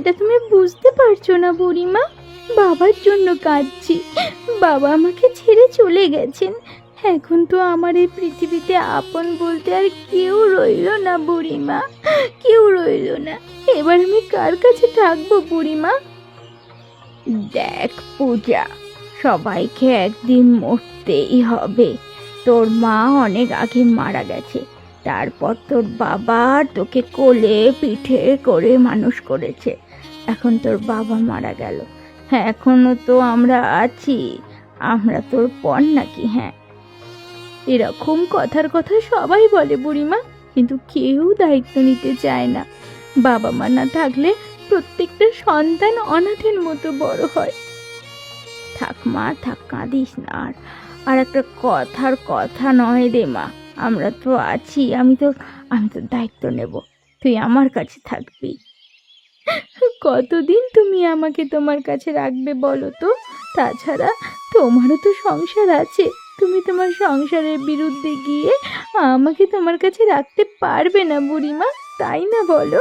সেটা তুমি বুঝতে পারছো না বুড়িমা। বাবার জন্য কাঁদছি। বাবা আমাকে ছেড়ে চলে গেছেন। এখন তো আমার এই পৃথিবীতে আপন বলতে আর কেউ রইলো না বুড়িমা, কেউ রইলো না। এবার আমি কার কাছে থাকবো বুড়িমা? দেখ পূজা, সবাইকে একদিন মরতেই হবে। তোর মা অনেক আগে মারা গেছে, তারপর তোর বাবা তোকে কোলে পিঠে করে মানুষ করেছে। এখন তোর বাবা মারা গেল, হ্যাঁ এখনো তো আমরা আছি। আমরা তোর পর নাকি? হ্যাঁ, এরকম কথার কথা সবাই বলে বুড়িমা, কিন্তু কেউ দায়িত্ব নিতে চায় না। বাবা মা না থাকলে প্রত্যেকটা সন্তান অনাথের মতো বড় হয়। থাক মা থাক, কাঁদিস না আর। আর একটা কথার কথা নয় রে মা, আমরা তো আছি। আমি তো দায়িত্ব নেব। তুই আমার কাছে থাকবি। কতদিন তুমি আমাকে তোমার কাছে রাখবে বলো তো? তাছাড়া তোমারও তো সংসার আছে। তুমি তোমার সংসারের বিরুদ্ধে গিয়ে আমাকে তোমার কাছে রাখতে পারবে না বুড়িমা, তাই না বলো?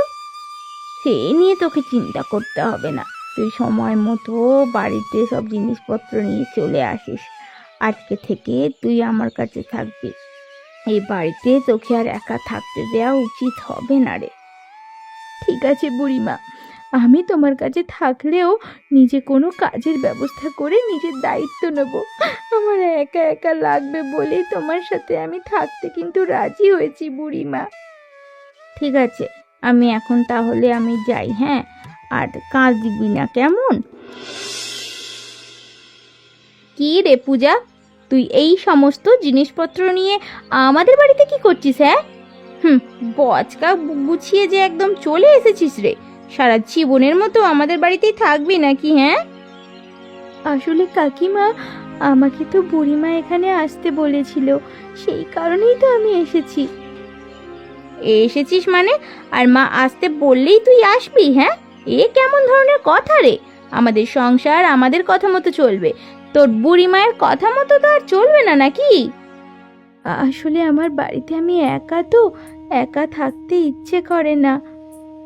সে নিয়ে তোকে চিন্তা করতে হবে না। তুই সময় মতো বাড়িতে সব জিনিসপত্র নিয়ে চলে আসিস। আজকে থেকে তুই আমার কাছে থাকবি। এই বাড়িতে তোকে আর একা থাকতে দেওয়া উচিত হবে না রে। ঠিক আছে বুড়িমা, আমি তোমার কাছে থাকলেও নিজে কোনো কাজের ব্যবস্থা করে নিজের দায়িত্ব নেব। আমার একা একা লাগবে বলেই তোমার সাথে আমি থাকতে কিন্তু রাজি হয়েছি বুড়িমা। ঠিক আছে, আমি এখন তাহলে আমি যাই। হ্যাঁ, আর কাজ দিবি না কেমন? কি রে পূজা, তুই এই সমস্ত জিনিসপত্র নিয়ে আমাদের বাড়িতে কি করছিস? হ্যাঁ, বচকা গুছিয়ে যে একদম চলে এসেছিস রে। সারা জীবনের মতো আমাদের বাড়িতেই থাকবি নাকি? হ্যাঁ, আসলে কাকিমা, আমাকে তো বুড়িমা এখানে আসতে বলেছিল, সেই কারণেই তো আমি এসেছি। এসেছিস মানে? আর মা আসতে বললেই তুই আসবি? হ্যাঁ, এ কেমন ধরনের কথা রে? আমাদের সংসার আমাদের কথা মতো চলবে, তোর বুড়ি মায়ের কথা মতো তো আর চলবে না নাকি? আসলে আমার বাড়িতে আমি একা, তো একা থাকতে ইচ্ছে করে না,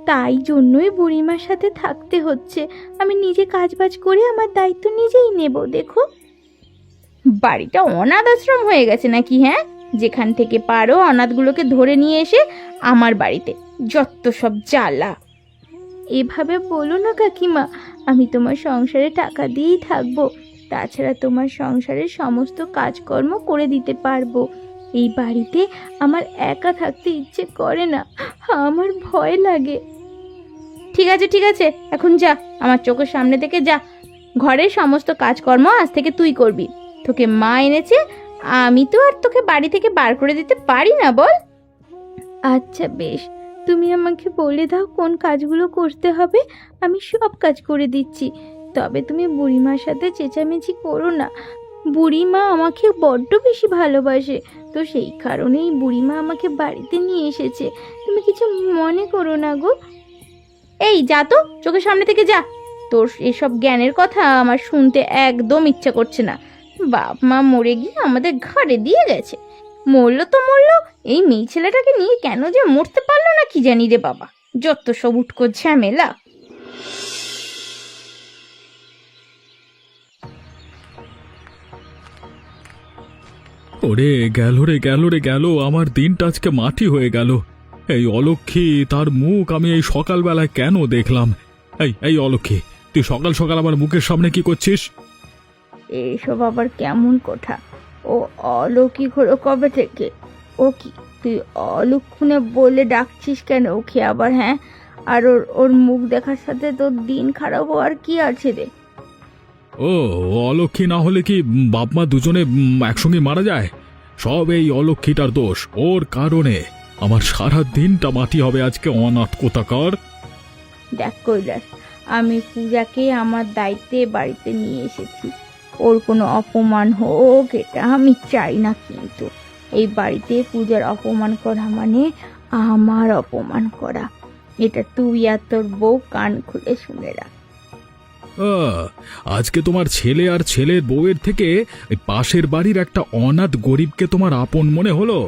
তাই জন্যই বুড়িমার সাথে থাকতে হচ্ছে। আমি নিজে কাজবাজ করে আমার দায়িত্ব নিজেই নেব। দেখো, বাড়িটা অনাথ আশ্রম হয়ে গেছে নাকি? হ্যাঁ, যেখান থেকে পারো অনাথগুলোকে ধরে নিয়ে এসে আমার বাড়িতে যত সব জ্বালা। এভাবে বলো না কাকিমা, আমি তোমার সংসারে টাকা দিয়েই থাকবো। তাছাড়া তোমার সংসারের সমস্ত কাজকর্ম করে দিতে পারবো। এই বাড়িতে আমার একা থাকতে ইচ্ছে করে না, আমার ভয় লাগে। ঠিক আছে ঠিক আছে, এখন যা, আমার চোখের সামনে থেকে যা। ঘরের সমস্ত কাজকর্ম আজ থেকে তুই করবি। তোকে মা এনেছে, আমি তো আর তোকে বাড়ি থেকে বার করে দিতে পারি না, বল? আচ্ছা বেশ, তুমি আমাকে বলে দাও কোন কাজগুলো করতে হবে, আমি সব কাজ করে দিচ্ছি। তবে তুমি বুড়িমার সাথে চেঁচামেচি করো না। বুড়িমা আমাকে বড্ড বেশি ভালোবাসে, তো সেই কারণেই বুড়িমা আমাকে বাড়িতে নিয়ে এসেছে। তুমি কিছু মনে করো না গো। এই যা তো, চোখের সামনে থেকে যা। তোর এসব জ্ঞানের কথা আমার শুনতে একদম ইচ্ছা করছে না। বাপ মা মরে গিয়ে আমাদের ঘাড়ে দিয়ে গেছে, মরলো তো মরলো, এই মেয়ে ছেলেটাকে নিয়ে কেন যে মরতে পারলো না কি জানি রে বাবা, যত সব উটকো ঝামেলা। ওরে গেল রে গেল রে গেল, আমার দিনটা আজকে মাটি হয়ে গেল। এই অলক্ষী, তার মুখ আমি এই সকালবেলায় কেন দেখলাম? এই এই অলক্ষী, তুই সকাল সকাল আমার মুখের সামনে কি করছিস? এসব আবার কেমন কথা? ও অলৌকিক হলো কবে থেকে? ও কি, তুই অলক্ষণে বলে ডাকছিস কেন ওকে আবার? হ্যাঁ, আর ওর ওর মুখ দেখার সাথে তোর দিন খারাপ হওয়ার কি আছে রে? ও, অলক্ষী না হলে কি বাপ মা দুজনে একসঙ্গে মারা যায়? সব এই অলক্ষীটার দোষ। ওর কারণে আমার সারা দিনটা মাটি হবে আজকে, অনাথ কোথাকার। দেখ কৈলাস, আমি পূজাকে আমার দায়িত্বে বাড়িতে নিয়ে এসেছি। ওর কোনো অপমান হোক এটা আমি চাই না, কিন্তু এই বাড়িতে পূজার অপমান করা মানে আমার অপমান করা। এটা তুই আর তোর বউ কান খুলে শুনে রাখ। আজকে তোমার ছেলে আর ছেলের বউয়ের থেকে ওই পাশের বাড়ির একটা অনাথ গরিবকে তোমার আপন মনে হলো?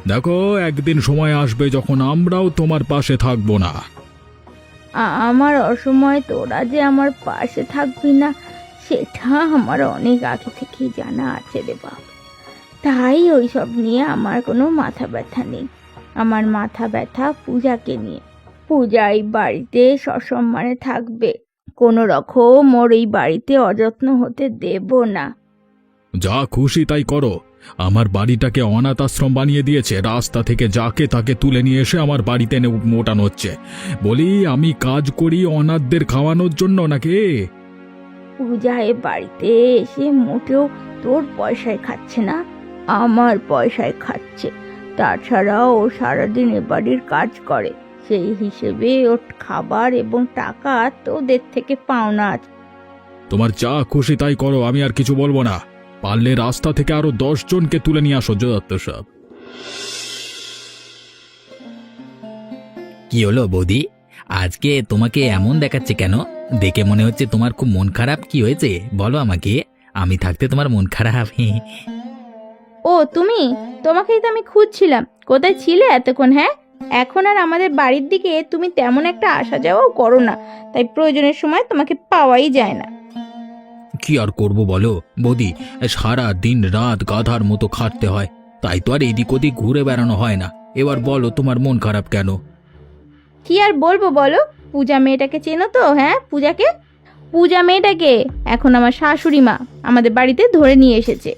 দেখো, একদিন সময় আসবে যখন আমরাও তোমার পাশে থাকবো না। আমার অসময়ে তোরা যে আমার পাশে থাকবি না সেটা আমার অনেক আগে থেকেই জানা আছে রে বাপ। তাই ওই সব নিয়ে আমার কোনো মাথা ব্যথা নেই। আমার মাথা ব্যথা পূজাকে নিয়ে। পূজা এই বাড়িতে সসম্মানে থাকবে, কোনো রকম ওর এই বাড়িতে অযত্ন হতে দেব না। যা খুশি তাই করো। আমার বাড়িটাকে অনাথ আশ্রম বানিয়ে দিয়েছে, রাস্তা থেকে যাকে তাকে তুলে নিয়ে এসে আমার বাড়িতে এনে মোটানো হচ্ছে। বলি আমি কাজ করি অনাথদের খাওয়ানোর জন্য নাকি? পূজা এ বাড়িতে এসে মোটেও তোর পয়সায় খাচ্ছে না, আমার পয়সায় খাচ্ছে। তাছাড়া ও সারাদিন এ বাড়ির কাজ করে, সেই হিসেবে ওর খাবার এবং টাকা তোদের থেকে পাওনা আছে। তোমার যা খুশি তাই করো, আমি আর কিছু বলবো না। পারলে রাস্তা থেকে আরো 10 জনকে তুলে নিয়ে আসো যত সব। কি হলো বৌদি, আজকে তোমাকে এমন দেখাচ্ছে কেন? দেখে মনে হচ্ছে তোমার খুব মন খারাপ। কি হয়েছে বলো আমাকে, আমি থাকতে তোমার মন খারাপ? ও তুমি, তোমাকেই তো আমি খুঁজছিলাম। কোথায় ছিলে এতক্ষণ? হ্যাঁ, এখন আর আমাদের বাড়ির দিকে তুমি তেমন একটা আসা যাওয়াও করো না, তাই প্রয়োজনের সময় তোমাকে পাওয়াই যায় না। কি আর করব বলো বৌদি, সারা দিন রাত গাধার মতো খাটতে হয়, তাই তো আর এদিক ওদিক ঘুরে বেড়ানো হয় না। এবার বলো তোমার মন খারাপ কেন? কি আর বলবো বলো, পূজা মেয়েটাকে চেনো তো? হ্যাঁ, পূজাকে, পূজা মেয়েটাকে এখন আমার শাশুড়ি মা আমাদের বাড়িতে ধরে নিয়ে এসেছে।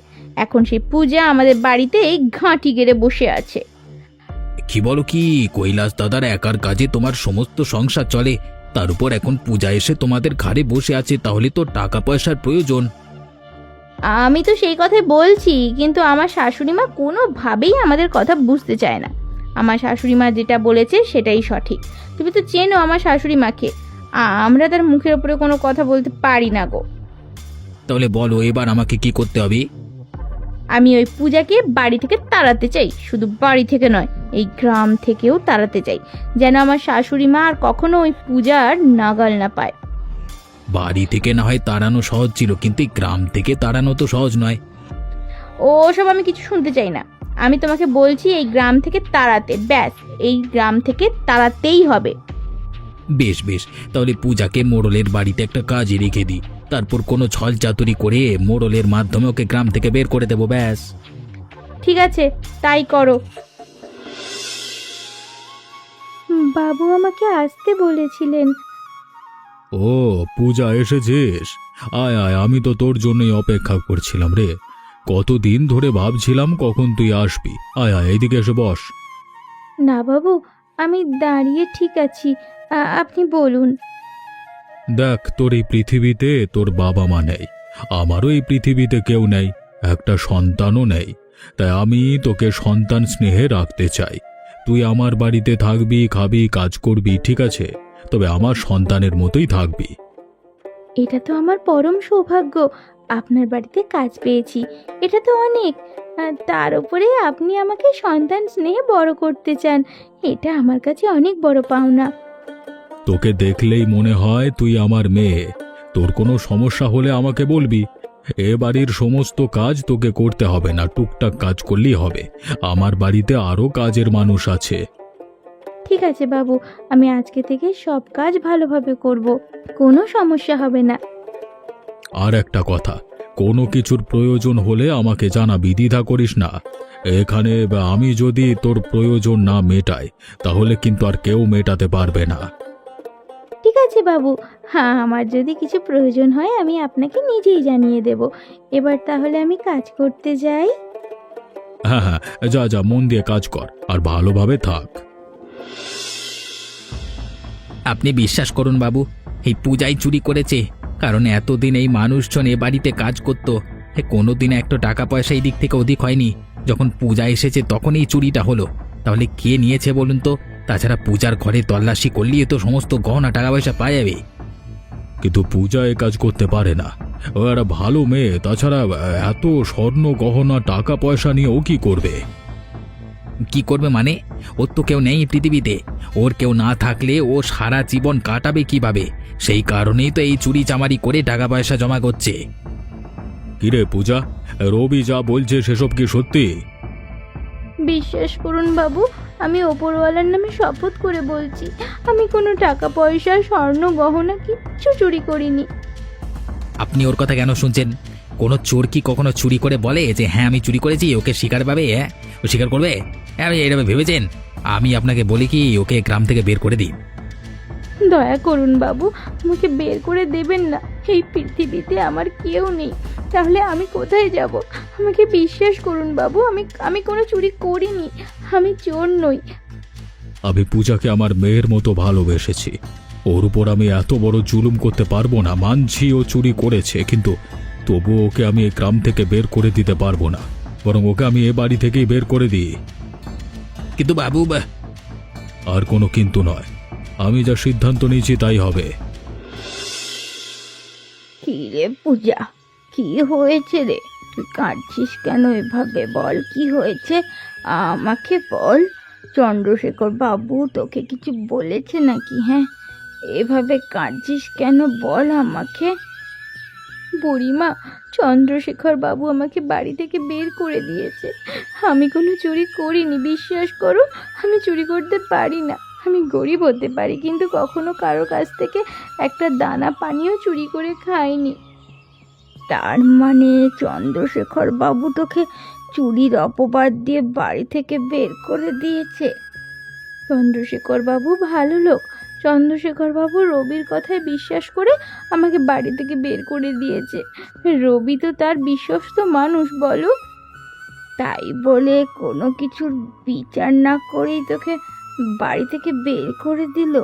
এখন সেই পূজা আমাদের বাড়িতে এই ঘাঁটি গেড়ে বসে আছে। কি বলো কি, কৈলাস দাদার একার কাজে তোমার সমস্ত সংসার চলে, তার উপর এখন পূজা এসে তোমাদের ঘাড়ে বসে আছে, তাহলে তো টাকা পয়সার প্রয়োজন। আমি তো সেই কথাই বলছি, কিন্তু আমার শাশুড়ি মা কোনোভাবেই আমাদের কথা বুঝতে চায় না। আমার শাশুড়ি মা যেটা বলেছে সেটাই সঠিক। তুমি তো চেনো আমার শাশুড়ি মাকে, আমরা তার মুখের উপরে কোনো কথা বলতে পারি না গো। তাহলে বলো এবার আমাকে কি করতে হবে? আমি ওই পূজাকে বাড়ি থেকে তাড়াতে চাই, শুধু বাড়ি থেকে নয়, এই গ্রাম থেকেও তাড়াতে চাই, যেন আমার শাশুড়ি মা আর কখনো ওই পূজার নাগাল না পায়। বাড়ি থেকে না হয় তাড়ানো সহজ ছিল, কিন্তু এই গ্রাম থেকে তাড়ানো তো সহজ নয়। ওসব আমি কিছু শুনতে চাই না। আমি তোমাকে বলছি এই গ্রাম থেকে তাড়াতে, ব্যাস, এই গ্রাম থেকে তাড়াতেই হবে। বেশ বেশ, তাহলে পূজাকে মোড়লের বাড়িতে একটা কাজে রেখে দিই, তারপর কোনো ছল চাতুরি করে মোড়লের মাধ্যমে ওকে গ্রাম থেকে বের করে দেবো, ব্যাস। ঠিক আছে, তাই করো। বাবু আমাকে আসতে বলেছিলেন। ও পূজা, এসেছিস? আয় আয়, আমি তো তোর জন্যই অপেক্ষা করছিলাম রে। কতদিন ধরে ভাবছিলাম কখন তুই আসবি। আয় আয়, এদিকে এসে বস। না বাবু, আমি দাঁড়িয়ে ঠিক আছি, আপনি বলুন। দেখ, তোর এই পৃথিবীতে তোর বাবা মা নেই, আমারও এই পৃথিবীতে কেউ নেই, একটা সন্তানও নেই। তাই আমি তোকে সন্তান স্নেহে রাখতে চাই। তুই আমার বাড়িতে থাকবি, খাবি, কাজ করবি, ঠিক আছে? তবে আমার সন্তানের মতোই থাকবি। এটা তো আমার পরম সৌভাগ্য, আপনার বাড়িতে কাজ পেয়েছি, এটা তো অনেক। তার উপরে আপনি আমাকে সন্তান স্নেহে বড় করতে চান, এটা আমার কাছে অনেক বড় পাওনা। তোকে দেখলেই মনে হয় তুই আমার মেয়ে। তোর কোনো সমস্যা হলে আমাকে বলবি। এ বাড়ির সমস্ত কাজ তোকে করতে হবে না, টুকটাক কাজ করলেই হবে। আমার বাড়িতে আরও কাজের মানুষ আছে। ঠিক আছে বাবু, আমি আজকে থেকে সব কাজ ভালোভাবে করব, কোনো সমস্যা হবে না। আর একটা কথা, কোনো কিছুর প্রয়োজন হলে আমাকে জানাবি, দ্বিধা করিস না। এখানে আমি যদি তোর প্রয়োজন না মেটাই, তাহলে কিন্তু আর কেউ মেটাতে পারবে না। ঠিক আছে বাবু, হ্যাঁ, আমার যদি কিছু প্রয়োজন হয় আমি আপনাকে নিজেই জানিয়ে দেব। এবার তাহলে আমি কাজ করতে যাই। হ্যাঁ হ্যাঁ, যা যা, মন দিয়ে কাজ কর আর ভালোভাবে থাক। আপনি বিশ্বাস করুন বাবু, এই পূজাই চুরি করেছে, কারণ এতদিন এই মানুষজন এ বাড়িতে কাজ করত, কোনোদিন একটা টাকা পয়সা এই দিক থেকে অধিক হয়নি। যখন পূজা এসেছে তখন এই চুরিটা হলো। তাহলে কে নিয়েছে বলুন তো? তাছাড়া পূজার ঘরে তল্লাশি করলেই তো সমস্ত গহনা টাকা পয়সা পাওয়া যাবে। কিন্তু পূজা এ কাজ করতে পারে না, ও একটা ভালো মেয়ে। তাছাড়া এত স্বর্ণ গহনা টাকা পয়সা নিয়ে ও কি করবে? কি করবে মানে? ওর তো কেউ নেই পৃথিবীতে, ওর কেউ না থাকলে ও সারা জীবন কাটাবে কিভাবে? সেই কারণেই তো এই চুরি চামারি করে টাকা পয়সা জমা করছে। কিরে পূজা, রবি যা বলছে সেসব কি সত্যি? বিশ্বাস করুন বাবু, আমি ওপরওয়ালার নামে শপথ করে বলছি, আমি কোনো টাকা পয়সা স্বর্ণ গহনা কিচ্ছু চুরি করিনি। আপনি ওর কথা কেন শুনছেন? কোনো চোর কি কখনো চুরি করে বলে যে হ্যাঁ আমি চুরি করেছি? ওকে স্বীকার পাবে? হ্যাঁ, ও স্বীকার করবে? আপনি এইভাবে ভেবেছেন? আমি আপনাকে বলি কি, ওকে গ্রাম থেকে বের করে দিন। দয়া করুন বাবু, আমাকে বের করে দেবেন না। এই পৃথিবীতে আমার কেউ নেই, তাহলে আমি কোথায় যাব? আমাকে বিশ্বাস করুন বাবু, আমি কোনো চুরি করিনি, আমি চোর নই। আমি পূজাকে আমার মেয়ের মতো ভালোবেসেছি। ওর উপর আমি এত বড় জুলুম করতে পারবো না। মানছি ও চুরি করেছে, কিন্তু তবু ওকে আমি এই গ্রাম থেকে বের করে দিতে পারবো না। বরং ওকে আমি এ বাড়ি থেকেই বের করে দিই। কিন্তু বাবু আর কোনো কিন্তু নয়, আমি যা সিদ্ধান্ত নিয়েছি তাই হবে। কি রে পূজা, কি হয়েছে রে? তুই কাঁদছিস কেন এভাবে? বল কি হয়েছে, আমাকে বল। চন্দ্রশেখর বাবু তোকে কিছু বলেছে নাকি? হ্যাঁ, এভাবে কাঁদছিস কেন বল আমাকে। বুড়িমা, চন্দ্রশেখর বাবু আমাকে বাড়ি থেকে বের করে দিয়েছে। আমি কোনো চুরি করিনি, বিশ্বাস করো, আমি চুরি করতে পারি না। আমি গরিব হতে পারি, কিন্তু কখনো কারো কাছ থেকে একটা দানা পানিও চুরি করে খাইনি। তার মানে চন্দ্রশেখর বাবু তোকে চুরির অপবাদ দিয়ে বাড়ি থেকে বের করে দিয়েছে? চন্দ্রশেখর বাবু ভালো লোক। চন্দ্রশেখর বাবু রবির কথায় বিশ্বাস করে আমাকে বাড়ি থেকে বের করে দিয়েছে। রবি তো তার বিশ্বস্ত মানুষ, বলো। তাই বলে কোনো কিছুর বিচার না করেই তোকে বাড়ি থেকে বের করে দিল?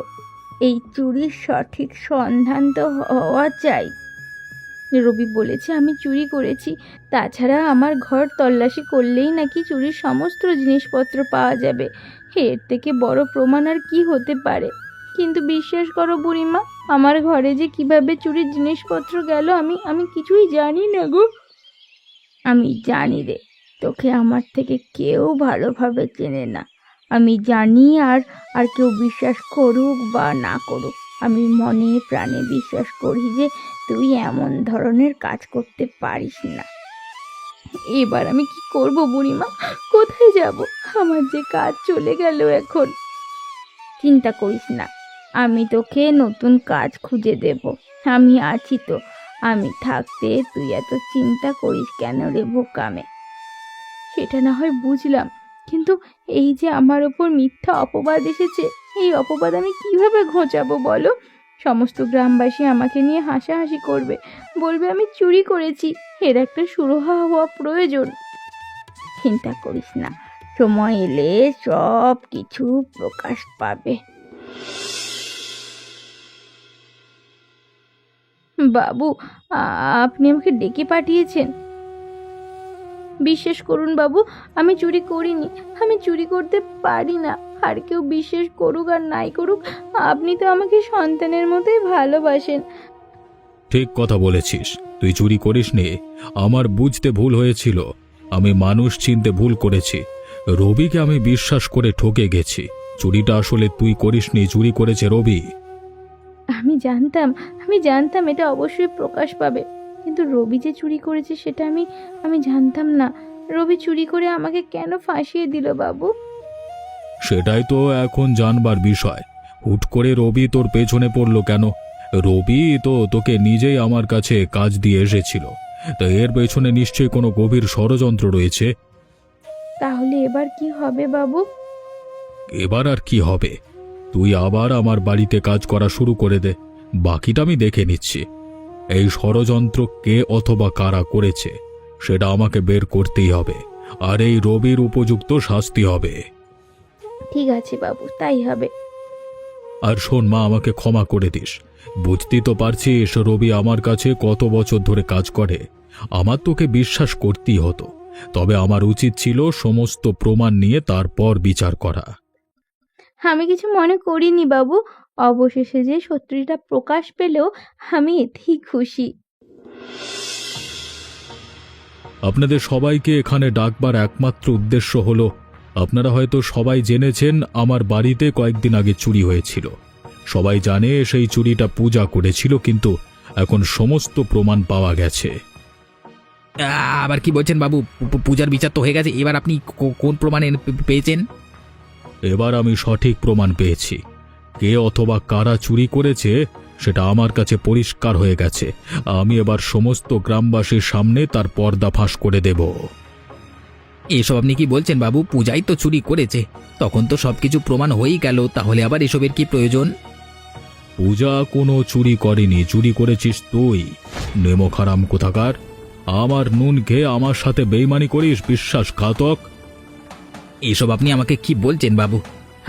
এই চুরির সঠিক সন্ধান তো হওয়া চাই। রবি বলেছে আমি চুরি করেছি, তাছাড়া আমার ঘর তল্লাশি করলেই নাকি চুরির সমস্ত জিনিসপত্র পাওয়া যাবে। এর থেকে বড় প্রমাণ আর কি হতে পারে? কিন্তু বিশ্বাস করো বুড়িমা, আমার ঘরে যে কিভাবে চুরির জিনিসপত্র গেল আমি কিছুই জানি না গো। আমি জানি রে, তোকে আমার থেকে কেউ ভালোভাবে চেনে না। আমি জানি, আর আর কেউ বিশ্বাস করুক বা না করুক, আমি মনে প্রাণে বিশ্বাস করি যে তুই এমন ধরনের কাজ করতে পারিস না। এবার আমি কি করব বুড়িমা? কোথায় যাব? আমার যে কাজ চলে গেল এখন। চিন্তা করিস না, আমি তোকে নতুন কাজ খুঁজে দেব। আমি আছি তো, আমি থাকতে তুই এত চিন্তা করিস কেন রে বোকামে? সেটা না হয় বুঝলাম, কিন্তু এই যে আমার ওপর মিথ্যা অপবাদ এসেছে, এই অপবাদ আমি কিভাবে ঘোচাবো বলো? সমস্ত গ্রামবাসী আমাকে নিয়ে হাসাহাসি করবে, বলবে আমি চুরি করেছি। এর একটা সুরাহা হওয়া প্রয়োজন। চিন্তা করিস না, সময় এলে সব কিছু প্রকাশ পাবে। বাবু, আপনি আমাকে ডেকে পাঠিয়েছেন? বিশ্বাস করুন বাবু, আমি চুরি করিনি, আমি চুরি করতে পারি না। আর কেউ বিশ্বাস করুক আর নাই করুক, আপনি তো আমাকে সন্তানের মতোই ভালোবাসেন। ঠিক কথা বলেছিস, তুই চুরি করিসনি। আমার বুঝতে ভুল হয়েছিল, আমি মানুষ চিনতে ভুল করেছি। রবিকে আমি বিশ্বাস করে ঠকে গেছি। চুরিটা আসলে তুই করিসনি, চুরি করেছে রবি। আমি জানতাম এটা অবশ্যই প্রকাশ পাবে, কিন্তু রবি যে চুরি করেছে সেটা আমি জানতাম না। রবি চুরি করে আমাকে কেন ফাঁসিয়ে দিল বাবু? সেটাই তো এখন জানবার বিষয়। হুট করে রবি তোর পেছনে পড়লো কেন? রবি তো তোকে নিজেই আমার কাছে কাজ দিয়ে এসেছিল, তা এর পেছনে নিশ্চয়ই কোনো গভীর ষড়যন্ত্র রয়েছে। তাহলে এবার কি হবে বাবু? এবার আর কি হবে, তুই আবার আমার বাড়িতে কাজ করা শুরু করে দে, বাকিটা আমি দেখে নিচ্ছি। এই ষড়যন্ত্র কে অথবা কারা করেছে সেটা আমাকে বের করতেই হবে, আর এই রবির উপযুক্ত শাস্তি হবে। ঠিক আছে বাবু, তাই হবে। আর শোন মা, আমাকে ক্ষমা করে দিস। বুঝতেই তো পারছিস রবি আমার কাছে কত বছর ধরে কাজ করে। আমার তোকে বিশ্বাস করতেই হতো, তবে আমার উচিত ছিল সমস্ত প্রমাণ নিয়ে তারপর বিচার করা। আমি কিছু মনে করিনি বাবু, অবশেষে যে সত্যিটা প্রকাশ পেলেও আমি এতেই খুশি। আপনাদের সবাইকে এখানে ডাকবার একমাত্র উদ্দেশ্য হলো, আপনারা হয়তো সবাই জেনেছেন আমার বাড়িতে কয়েকদিন আগে চুরি হয়েছিল। সবাই জানে সেই চুরিটা পূজা করেছিল, কিন্তু এখন সমস্ত প্রমাণ পাওয়া গেছে। আবার কি বলছেন বাবু? পূজার বিচার তো হয়ে গেছে, এবার আপনি কোন প্রমাণে পেয়েছেন? এবার আমি সঠিক প্রমাণ পেয়েছি। কে অথবা কারা চুরি করেছে সেটা আমার কাছে পরিষ্কার হয়ে গেছে। আমি এবার সমস্ত গ্রামবাসীর সামনে তার পর্দাফাঁস করে দেব। এসব আপনি কি বলছেন বাবু? পূজাই তো চুরি করেছে, তখন তো সবকিছু প্রমাণ হয়েই গেল, তাহলে আবার এসবের কি প্রয়োজন? পূজা কোনো চুরি করেনি, চুরি করেছিস তুই। নেমো খারাম কোথাকার! আমার নুন খেয়ে আমার সাথে বেইমানি করিস, বিশ্বাসঘাতক! এসব আপনি আমাকে কি বলছেন বাবু?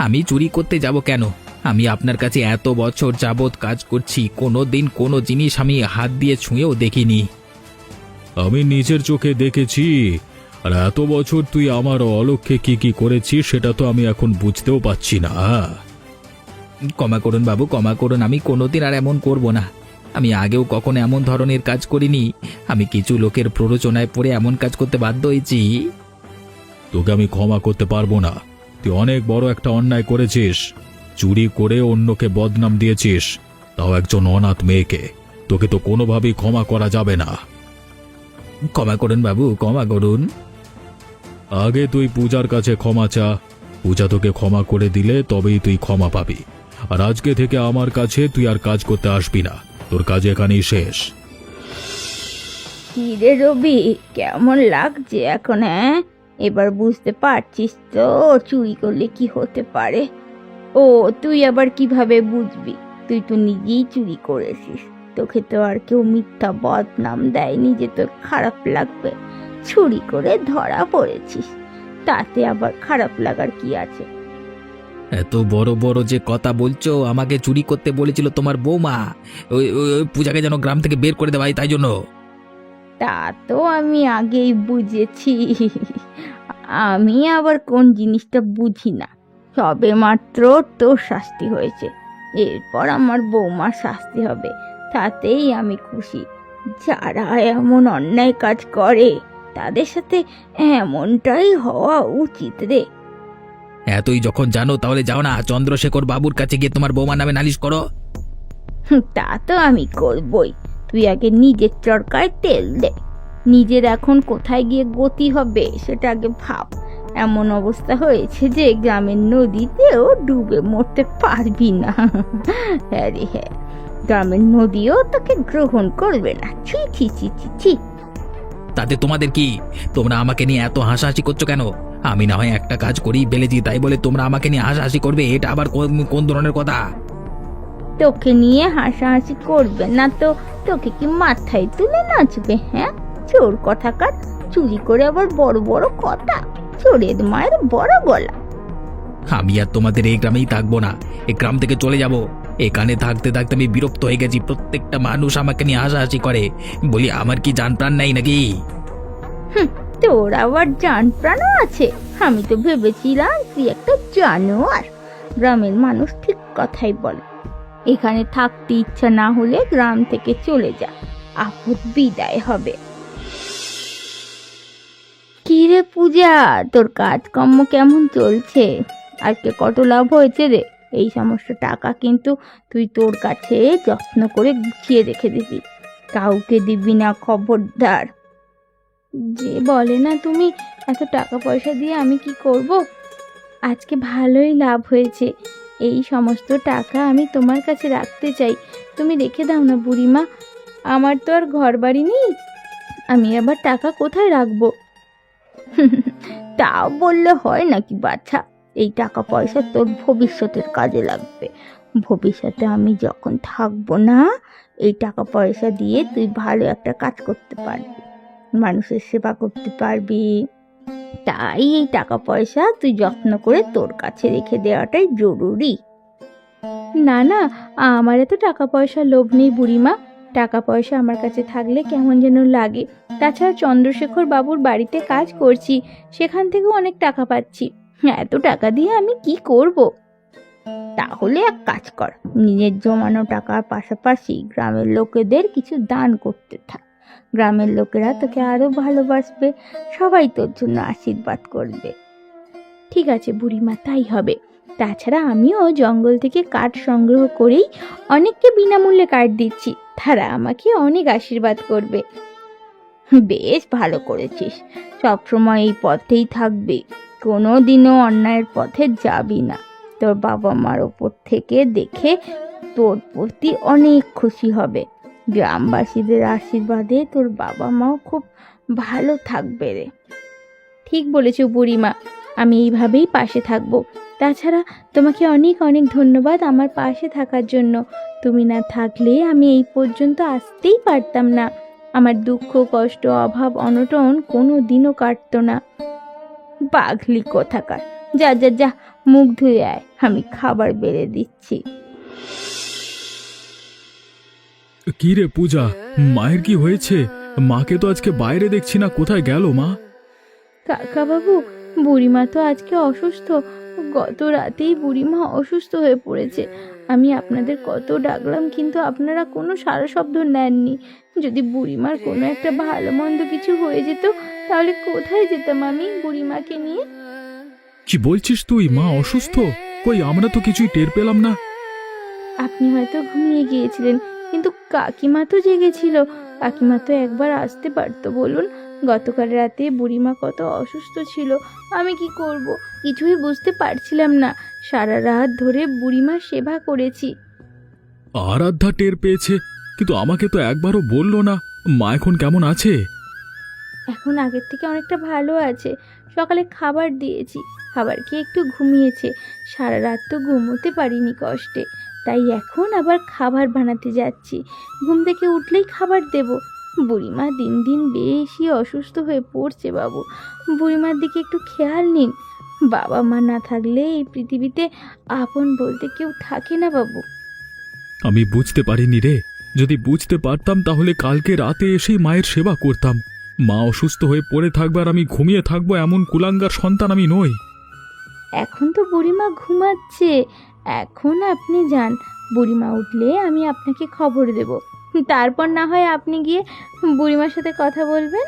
আমি চুরি করতে যাব কেন? আমি আপনার কাছে এত বছর যাবৎ কাজ করছি, কোনো দিন কোনো জিনিস আমি হাত দিয়ে ছুঁয়েও দেখিনি। আমি নিজের চোখে দেখেছি। আর এত বছর তুই আমার অলক্ষ্যে কি কি করেছিস সেটা তো আমি এখন বুঝতেও পারছি না। ক্ষমা করুন বাবু, ক্ষমা করুন, আমি কোনোদিন আর এমন করব না। আমি আগেও কখনো এমন ধরনের কাজ করিনি। আমি কিছু লোকের প্ররোচনায় পড়ে এমন কাজ করতে বাধ্য হয়েছি। তোকে আমি ক্ষমা করতে পারবো না। তুই অনেক বড় একটা অন্যায় করেছিস। চুরি করে অন্যকে বদনাম দিয়েছিস, তাও একজন অনাথ মেয়েকে। তোকে তো কোনোভাবেই ক্ষমা করা যাবে না। ক্ষমা করুন বাবু, ক্ষমা করুন। আগে তুই পূজার কাছে ক্ষমা চা। পূজা তোকে ক্ষমা করে দিলে তবেই তুই ক্ষমা পাবি। আর আজকে থেকে আমার কাছে তুই আর কাজ করতে আসবি না। তোর কাজ এখানেই শেষ। কি রে রবি, কেমন লাগছে এখন? হ্যাঁ, এবার বুঝতে পারছিস তো চুরি করলে কি হতে পারে? ও, তুই আবার কিভাবে বুঝবি? তুই তো নিজেই চুরি করেছিস। তোকে তো আর কেউ মিথ্যা বদনাম দেয়নি যে তোর খারাপ লাগবে। চুরি করে ধরা পড়েছিস, তাতে আবার খারাপ লাগার কি আছে? এত বড় বড় যে কথা বলছো, আমাকে চুরি করতে বলেছিল তোমার বৌমা। ওই পূজাকে যেন গ্রাম থেকে বের করে দেওয়া হয়, তাই জন্য। তা তো আমি আগেই বুঝেছি। আমি আবার কোন জিনিসটা বুঝি না। সবে মাত্র তোর শাস্তি হয়েছে, এরপর আমার বৌমার শাস্তি হবে, তাতেই আমি খুশি। যারা এমন অন্যায় কাজ করে তাদের সাথে এমনটাই হওয়া উচিত রে। এতই যখন জানো তাহলে যাও না, চন্দ্রশেখর বাবুর কাছে গিয়ে তোমার বৌমার নামে নালিশ করো। তা তো আমি করবই। তুই আগে নিজের চরকায় তেল দে। নিজের এখন কোথায় গিয়ে গতি হবে সেটা আগে ভাব। এমন অবস্থা হয়েছে যে গ্রামের নদীতেও ডুবে মরতে পারবি না। হ্যাঁ রে হ্যাঁ, গ্রামের নদীও তোকে গ্রহণ করবে না। ছি ছি ছি ছি ছি। তাতে তোমাদের কি? তোমরা আমাকে নিয়ে এত হাসাহাসি করছো কেন? আমি না হয় একটা কাজ করি ফেলেছি, তাই বলে তোমরা আমাকে নিয়ে হাসাহাসি করবে? এটা আবার কোন ধরনের কথা? তোকে নিয়ে হাসাহাসি করবে না তো তোকে কি মাথায় তুলে নাচবে? হ্যাঁ, চোর কথাকার, চুরি করে আবার বড় বড় কথা। চোরের মায়ের বড় গলা। আমি আর তোমাদের এই গ্রামেই থাকবো না, এই গ্রাম থেকে চলে যাব। এখানে থাকতে থাকতে আমি বিরক্ত হয়ে গেছি। প্রত্যেকটা মানুষ আমাকে নিয়ে হাসাহাসি করে। বলি, আমার কি জান প্রাণ নাই নাকি? তোর আবার জান প্রাণও আছে? আমি তো ভেবেছিলাম তুই একটা জানোয়ার। গ্রামের মানুষ ঠিক কথাই বলে। এখানে থাকতে ইচ্ছা না হলে গ্রাম থেকে চলে যা, আপদ বিদায় হবে। কি রে পূজা, তোর কাজকর্ম কেমন চলছে? আজকে কত লাভ হয়েছে রে? এই সমস্ত টাকা কিন্তু তুই তোর কাছে যত্ন করে গুছিয়ে রেখে দিবি, কাউকে দিবি না, খবরদার। যে বলে না তুমি, এত টাকা পয়সা দিয়ে আমি কি করব? আজকে ভালোই লাভ হয়েছে। এই সমস্ত টাকা আমি তোমার কাছে রাখতে চাই, তুমি রেখে দাও না বুড়িমা। আমার তো আর ঘর বাড়ি নেই, আমি আবার টাকা কোথায় রাখবো? তাও বললে হয় নাকি বাছা? এই টাকা পয়সা তোর ভবিষ্যতের কাজে লাগবে। ভবিষ্যতে আমি যখন থাকবো না, এই টাকা পয়সা দিয়ে তুই ভালো একটা কাজ করতে পারবি, মানুষের সেবা করতে পারবি। তাই এই টাকা পয়সা তুই যত্ন করে তোর কাছে রেখে দেওয়াটাই জরুরি। না না, আমার এত টাকা পয়সা লোভ নেই বুড়িমা। টাকা পয়সা আমার কাছে থাকলে কেমন যেন লাগে। তাছাড়া চন্দ্রশেখর বাবুর বাড়িতে কাজ করছি, সেখান থেকেও অনেক টাকা পাচ্ছি। এত টাকা দিয়ে আমি কি করব? তাহলে এক কাজ কর, নিজের জমানো টাকার পাশাপাশি গ্রামের লোকেদের কিছু দান করতে থাক। গ্রামের লোকেরা তোকে আরো ভালোবাসবে, সবাই তোর জন্য আশীর্বাদ করবে। ঠিক আছে বুড়িমা, তাই হবে। তাছাড়া আমিও জঙ্গল থেকে কাঠ সংগ্রহ করেই অনেককে বিনামূল্যে কাঠ দিচ্ছি, তারা আমাকে অনেক আশীর্বাদ করবে। বেশ ভালো করেছিস, সবসময় এই পথেই থাকবি, কোনো দিনও অন্যায়ের পথে যাবি না। তোর বাবা মার ওপর থেকে দেখে তোর প্রতি অনেক খুশি হবে। গ্রামবাসীদের আশীর্বাদে তোর বাবা মাও খুব ভালো থাকবে রে। ঠিক বলেছো বুড়িমা, আমি এইভাবেই পাশে থাকবো। তাছাড়া তোমাকে অনেক অনেক ধন্যবাদ আমার পাশে থাকার জন্য। তুমি না থাকলে আমি এই পর্যন্ত আসতেই পারতাম না। আমার দুঃখ কষ্ট অভাব অনটন কোনো দিনও কাটতো না। পাগলি কোথাকার, যা যা যা, মুখ ধুয়ে আয়, আমি খাবার বেড়ে দিচ্ছি। কি রে পূজা, মায়ের কি হয়েছে? মাকে তো আজকে বাইরে দেখছি না, কোথায় গেল মা? কাকা বাবু, বুড়িমা তো আজকে অসুস্থ। গত রাতেই বুড়িমা অসুস্থ হয়ে পড়েছে। আমি আপনাদের কত ডাকলাম, কিন্তু আপনারা কোনো সাড়া শব্দ নেননি। যদি বুড়িমার কোনো একটা ভালো মন্দ কিছু হয়ে যেত, তাহলে কোথায় যেতাম আমি বুড়িমাকে নিয়ে? কি বলছিস তুই? মা অসুস্থ? কই, আমরা তো কিছুই টের পেলাম না। আপনি হয়তো ঘুমিয়ে গিয়েছিলেন, কিন্তু কাকিমা তো জেগেছিল। কাকিমা তো একবার আসতে পারতো বলুন? গতকাল রাতে বুড়িমা কত অসুস্থ ছিল। আমি কি করব কিছুই বুঝতে পারছিলাম না। সারা রাত ধরে বুড়িমার সেবা করেছি। আরাধ্যা টের পেয়েছে, কিন্তু আমাকে তো একবারও বললো না। মা এখন কেমন আছে? এখন আগের থেকে অনেকটা ভালো আছে। সকালে খাবার দিয়েছি, খাবার খেয়ে একটু ঘুমিয়েছে। সারা রাত তো ঘুমোতে পারিনি কষ্টে, তাই এখন আবার খাবার বানাতে যাচ্ছি। ঘুম থেকে উঠলেই খাবার দেব। বুড়িমা দিন দিন বেশি অসুস্থ হয়ে পড়ছে বাবু। বুড়িমার দিকে একটু খেয়াল নিন। বাবা মা না থাকলে এই পৃথিবীতে আপন বলতে কেউ থাকে না বাবু। আমি বুঝতে পারিনি রে। যদি বুঝতে পারতাম তাহলে কালকে রাতে এসেই মায়ের সেবা করতাম। মা অসুস্থ হয়ে পড়ে থাকবে আর আমি ঘুমিয়ে থাকবো, এমন কুলাঙ্গার সন্তান আমি নই। এখন তো বুড়িমা ঘুমাচ্ছে, এখন আপনি যান। বুড়িমা উঠলে আমি আপনাকে খবর দেব, তারপর না হয় আপনি গিয়ে বুড়িমার সাথে কথা বলবেন।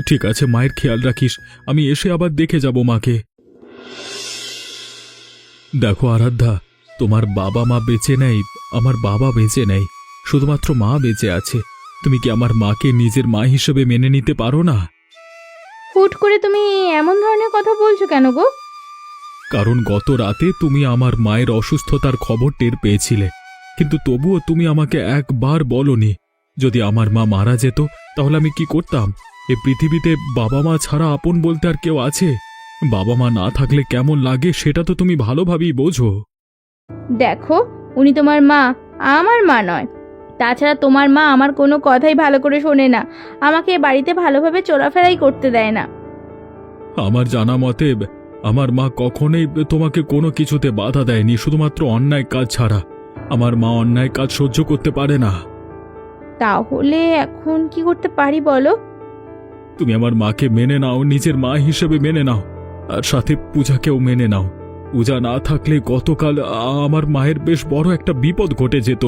ঠিক আছে, মায়ের খেয়াল রাখিস। আমি এসে আবার দেখে যাব মাকে। দেখো আরাধ্যা, তোমার বাবা মা বেঁচে নেই, আমার বাবা বেঁচে নেই, শুধুমাত্র মা বেঁচে আছে। তুমি কি আমার মাকে নিজের মা হিসেবে মেনে নিতে পারো না? হুট করে তুমি এমন ধরনের কথা বলছো কেন গো? কারণ গত রাতে তুমি আমার মায়ের অসুস্থতার খবর টের পেয়েছিলে, কিন্তু তবুও তুমি আমাকে একবার বলনি। যদি আমার মা মারা যেত তাহলে আমি কি করতাম? এ পৃথিবীতে বাবা মা ছাড়া আপন বলতে আর কেউ আছে? বাবা মা না থাকলে কেমন লাগে সেটা তো তুমি ভালোভাবেই বোঝো। দেখো, উনি তোমার মা, আমার মা নয়। তাছাড়া তোমার মা আমার কোনো কথাই ভালো করে শোনে না, আমাকে বাড়িতে ভালোভাবে চলাফেরাই করতে দেয় না। আমার জানা মতে আমার মা কখনোই তোমাকে কোনো কিছুতে বাধা দেয়নি, শুধুমাত্র অন্যায় কাজ ছাড়া। আমার মা অন্যায় কাজ সহ্য করতে পারে না। তাহলে এখন কি করতে পারি বলো? তুমি আমার মাকে মেনে নাও, নিজের মা হিসেবে মেনে নাও, আর সাথে পূজাকেও মেনে নাও। পূজা না থাকলে গতকাল আমার মায়ের বেশ বড় একটা বিপদ ঘটে যেত।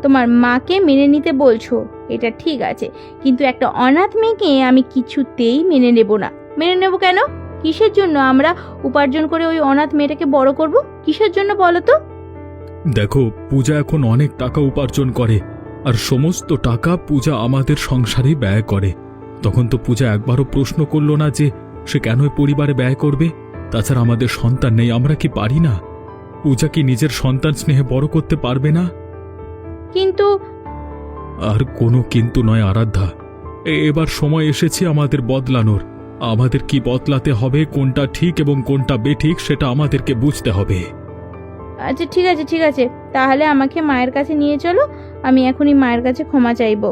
তোমার মাকে মেনে নিতে বলছো, এটা ঠিক আছে, কিন্তু একটা অনাথ মেয়েকে আমি কিছুতেই মেনে নেব না। মেনে নেব কেন? কিসের জন্য আমরা উপার্জন করে ওই অনাথ মেয়েটাকে বড় করব? কিসের জন্য বলো তো? দেখো, পূজা এখন অনেক টাকা উপার্জন করে, আর সমস্ত টাকা পূজা আমাদের সংসারেই ব্যয় করে। তখন তো পূজা একবারও প্রশ্ন করলো না যে সে কেন পরিবারে ব্যয় করবে। তাছাড়া আমাদের সন্তান নেই, আমরা কি পারি না? পূজা কি নিজের সন্তান স্নেহে বড় করতে পারবে না? কিন্তু আর কোনো কিন্তু নয় আরাধ্যা, এবার সময় এসেছে আমাদের বদলানোর। আমাদের কি বদলাতে হবে, কোনটা ঠিক এবং কোনটা বেঠিক সেটা আমাদেরকে বুঝতে হবে। আচ্ছা ঠিক আছে, ঠিক আছে, তাহলে আমাকে মায়ের কাছে নিয়ে চলো। আমি এখনই মায়ের কাছে ক্ষমা চাইবো।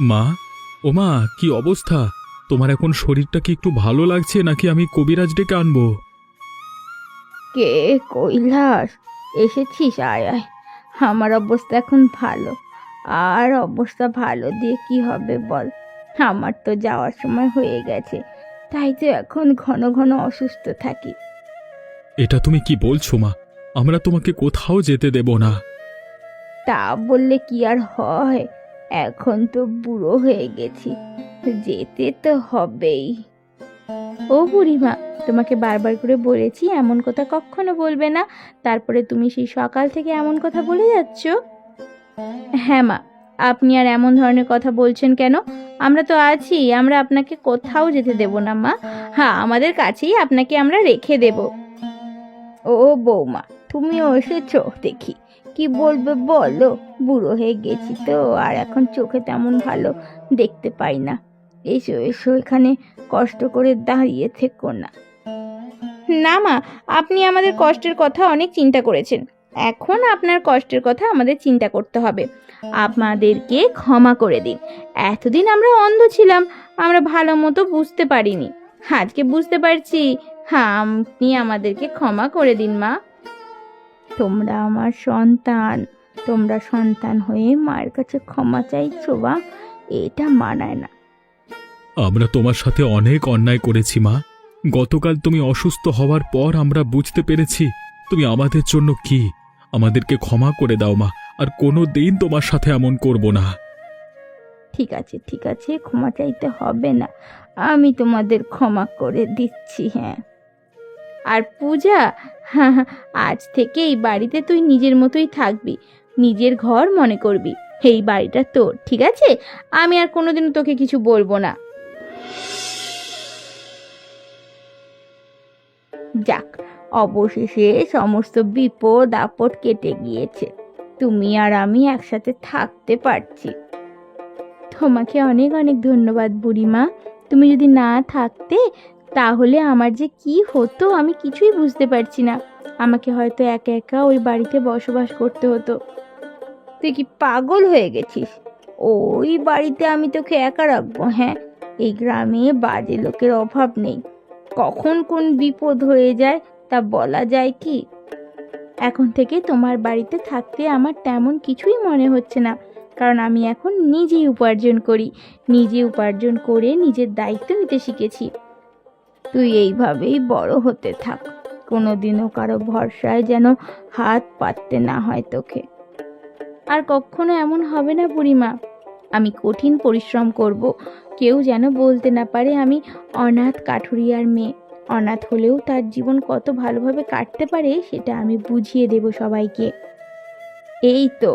মা, ও মা, কি অবস্থা? তোমার এখন শরীরটা কি একটু ভালো লাগছে, নাকি আমি কবিরাজ ডেকে আনবো? কে? কৈলাস, এসেছিস? আয় আয়। আমার অবস্থা এখন ভালো। আর অবস্থা ভালো দিয়ে কি হবে বল? আমার তো যাওয়ার সময় হয়ে গেছে, তাই তো এখন ঘন ঘন অসুস্থ থাকি। এটা তুমি কি বলছো মা? আমরা তোমাকে কোথাও যেতে দেব না। তা বললে কি আর হয়? এখন তো বুড়ো হয়ে গেছি, যেতে তো হবেই। ও বুড়িমা, তোমাকে বারবার করে বলেছি এমন কথা কখনো বলবে না, তারপরে তুমি সেই সকাল থেকে এমন কথা বলে যাচ্ছ। হ্যাঁ মা, আপনি আর এমন ধরনের কথা বলছেন কেন? আমরা তো আছি, আমরা আপনাকে কোথাও যেতে দেব না মা। হ্যাঁ, আমাদের কাছেই আপনাকে আমরা রেখে দেব। ও বৌমা, তুমিও এসেছো দেখি, কি বলবে বলো? বুড়ো হয়ে গেছি তো, আর এখন চোখে তেমন ভালো দেখতে পাই না। এসো এসো, এখানে কষ্ট করে দাঁড়িয়ে থেকো না। না মা, আপনি আমাদের কষ্টের কথা অনেক চিন্তা করেছেন, এখন আপনার কষ্টের কথা আমাদের চিন্তা করতে হবে। আমাদেরকে ক্ষমা করে দিন। এতদিন আমরা অন্ধ ছিলাম, আমরা ভালো মতো বুঝতে পারিনি, আজকে বুঝতে পারছি। হ্যাঁ, আপনি আমাদেরকে ক্ষমা করে দিন মা। তোমরা আমার সন্তান, তোমরা সন্তান হয়ে মায়ের কাছে ক্ষমা চাইছো বা? এটা মানায় না। আমরা তোমার সাথে অনেক অন্যায় করেছি মা। গতকাল তুমি অসুস্থ হওয়ার পর আমরা বুঝতে পেরেছি তুমি আমাদের জন্য কি। আমাদেরকে ক্ষমা করে দাও মা, আর কোনো দিন তোমার সাথে এমন করব না। ঠিক আছে ঠিক আছে, ক্ষমা চাইতে হবে না, আমি তোমাদের ক্ষমা করে দিচ্ছি। হ্যাঁ, আর পূজা, হ্যাঁ, আজ থেকে এই বাড়িতে তুই নিজের মতোই থাকবি, নিজের ঘর মনে করবি। এই বাড়িটা তোর, ঠিক আছে? আমি আর কোনোদিনও তোকে কিছু বলবো না। যাক, অবশেষে সমস্ত বিপদ আপদ কেটে গিয়েছে, তুমি আর আমি একসাথে থাকতে পারছি। তোমাকে অনেক অনেক ধন্যবাদ বুড়িমা। তুমি যদি না থাকতে তাহলে আমার যে কি হতো আমি কিছুই বুঝতে পারছি না। আমাকে হয়তো একা একা ওই বাড়িতে বসবাস করতে হতো। তুই কি পাগল হয়ে গেছিস? ওই বাড়িতে আমি তোকে একা রাখবো? হ্যাঁ, এই গ্রামে বাজে লোকের অভাব নেই, কখন কোন বিপদ হয়ে যায় তা বলা যায় কি? এখন থেকে তোমার বাড়িতে থাকতে আমার তেমন কিছুই মনে হচ্ছে না, কারণ আমি এখন নিজেই উপার্জন করি, নিজে উপার্জন করে নিজের দায়িত্ব নিতে শিখেছি। তুই এইভাবেই বড় হতে থাক, কোনোদিনও কারো ভরসায় যেন হাত পাততে না হয় তোকে। আর কখনো এমন হবে না বুড়িমা। আমি কঠিন পরিশ্রম করব, কেউ যেন বলতে না পারে আমি অনাথ কাঠুরিয়ার মেয়ে। অনাথ হলেও তার জীবন কত ভালোভাবে কাটতে পারে সেটা আমি বুঝিয়ে দেব সবাইকে। এই তো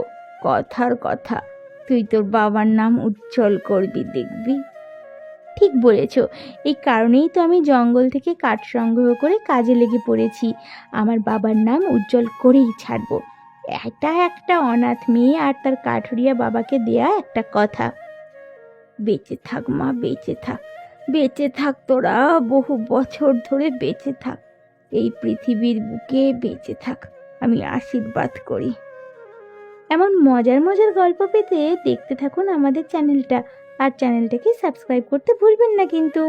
কথার কথা, তুই তোর বাবার নাম উজ্জ্বল করবি, দেখবি। ঠিক বলেছ, এই কারণেই তো আমি জঙ্গল থেকে কাঠ সংগ্রহ করে কাজে লেগে পড়েছি। আমার বাবার নাম উজ্জ্বল করেই ছাড়বো। এটা একটা অনাথ মেয়ে আর তার কাঠুরিয়া বাবাকে দেয়া একটা কথা। বেঁচে থাক মা, বেঁচে থাক, বেঁচে থাক, তোরা বহু বছর ধরে বেঁচে থাক, এই পৃথিবীর বুকে বেঁচে থাক, আমি আশীর্বাদ করি। এমন মজার মজার গল্প পেতে দেখতে থাকুন আমাদের চ্যানেলটা, আর চ্যানেলটাকে সাবস্ক্রাইব করতে ভুলবেন না কিন্তু।